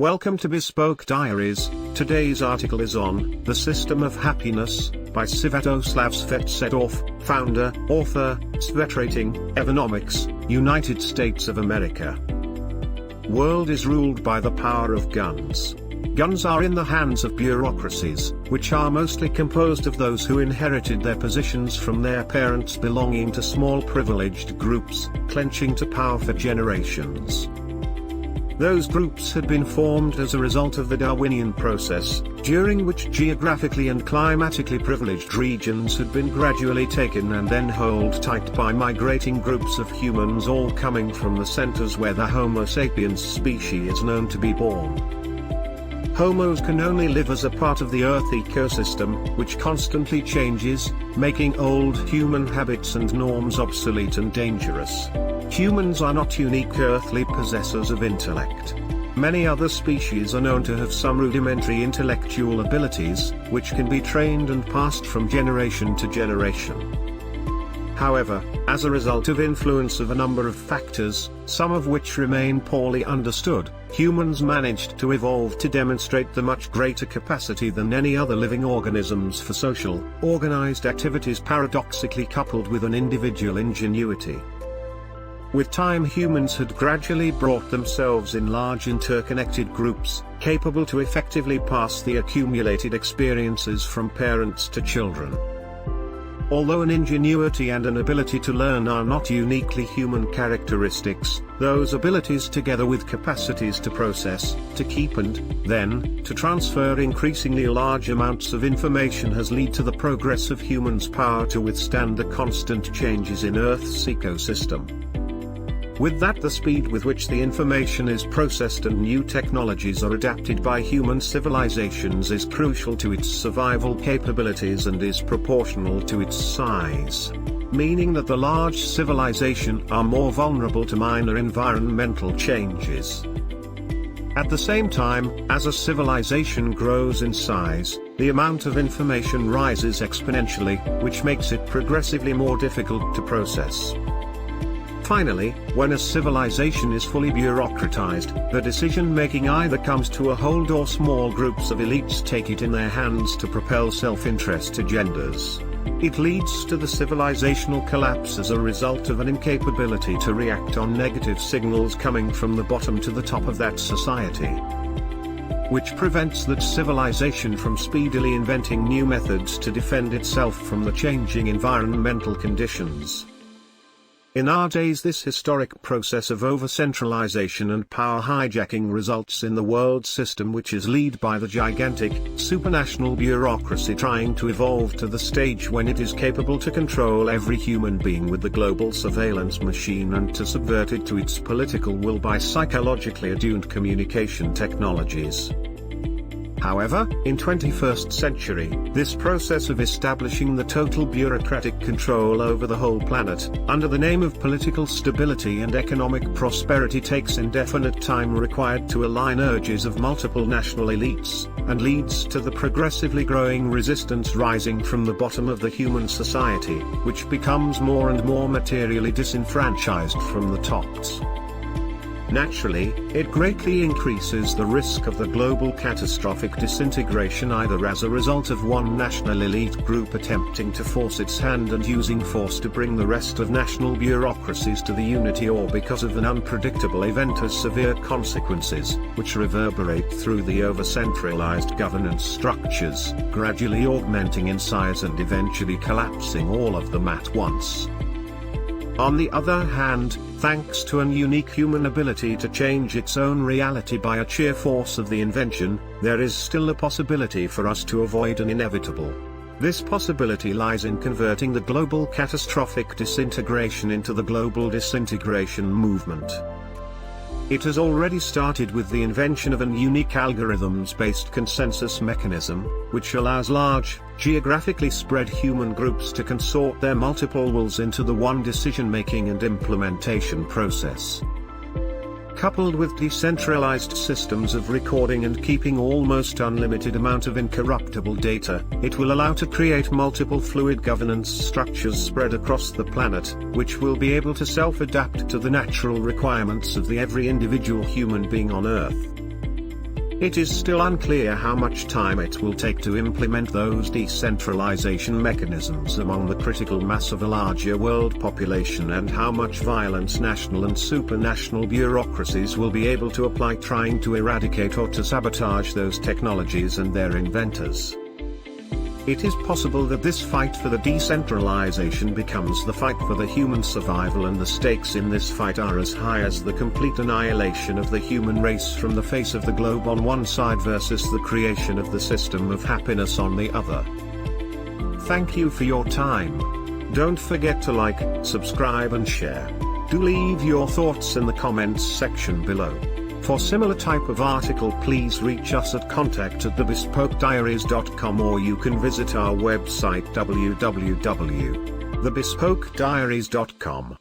Welcome to Bespoke Diaries. Today's article is on The System of Happiness, by Svjatoslav Sedov, founder, author, Svjatoslav, Evernomics, United States of America. World is ruled by the power of guns. Guns are in the hands of bureaucracies, which are mostly composed of those who inherited their positions from their parents belonging to small privileged groups, clenching to power for generations. Those groups had been formed as a result of the Darwinian process, during which geographically and climatically privileged regions had been gradually taken and then held tight by migrating groups of humans, all coming from the centers where the Homo sapiens species is known to be born. Homos can only live as a part of the Earth ecosystem, which constantly changes, making old human habits and norms obsolete and dangerous. Humans are not unique earthly possessors of intellect. Many other species are known to have some rudimentary intellectual abilities, which can be trained and passed from generation to generation. However, as a result of influence of a number of factors, some of which remain poorly understood, humans managed to evolve to demonstrate the much greater capacity than any other living organisms for social, organized activities, paradoxically coupled with an individual ingenuity. With time, humans had gradually brought themselves in large interconnected groups, capable to effectively pass the accumulated experiences from parents to children. Although an ingenuity and an ability to learn are not uniquely human characteristics, those abilities together with capacities to process, to keep and, then, to transfer increasingly large amounts of information has led to the progress of humans' power to withstand the constant changes in Earth's ecosystem. With that, the speed with which the information is processed and new technologies are adapted by human civilizations is crucial to its survival capabilities and is proportional to its size. Meaning that the large civilizations are more vulnerable to minor environmental changes. At the same time, as a civilization grows in size, the amount of information rises exponentially, which makes it progressively more difficult to process. Finally, when a civilization is fully bureaucratized, the decision-making either comes to a halt or small groups of elites take it in their hands to propel self-interest agendas. It leads to the civilizational collapse as a result of an incapability to react on negative signals coming from the bottom to the top of that society, which prevents that civilization from speedily inventing new methods to defend itself from the changing environmental conditions. In our days, this historic process of over-centralization and power hijacking results in the world system which is led by the gigantic, supranational bureaucracy trying to evolve to the stage when it is capable to control every human being with the global surveillance machine and to subvert it to its political will by psychologically attuned communication technologies. However, in 21st century, this process of establishing the total bureaucratic control over the whole planet, under the name of political stability and economic prosperity, takes indefinite time required to align urges of multiple national elites, and leads to the progressively growing resistance rising from the bottom of the human society, which becomes more and more materially disenfranchised from the tops. Naturally, it greatly increases the risk of the global catastrophic disintegration, either as a result of one national elite group attempting to force its hand and using force to bring the rest of national bureaucracies to the unity, or because of an unpredictable event as severe consequences, which reverberate through the over-centralized governance structures, gradually augmenting in size and eventually collapsing all of them at once. On the other hand, thanks to an unique human ability to change its own reality by a sheer force of the invention, there is still a possibility for us to avoid an inevitable. This possibility lies in converting the global catastrophic disintegration into the global disintegration movement. It has already started with the invention of an unique algorithms-based consensus mechanism, which allows large, geographically spread human groups to consort their multiple wills into the one decision-making and implementation process. Coupled with decentralized systems of recording and keeping almost unlimited amount of incorruptible data, it will allow to create multiple fluid governance structures spread across the planet, which will be able to self-adapt to the natural requirements of every individual human being on Earth. It is still unclear how much time it will take to implement those decentralization mechanisms among the critical mass of a larger world population, and how much violence national and supranational bureaucracies will be able to apply trying to eradicate or to sabotage those technologies and their inventors. It is possible that this fight for the decentralization becomes the fight for the human survival, and the stakes in this fight are as high as the complete annihilation of the human race from the face of the globe on one side versus the creation of the system of happiness on the other. Thank you for your time. Don't forget to like, subscribe and share. Do leave your thoughts in the comments section below. For similar type of article, please reach us at contact@thebespokediaries.com, or you can visit our website www.thebespokediaries.com.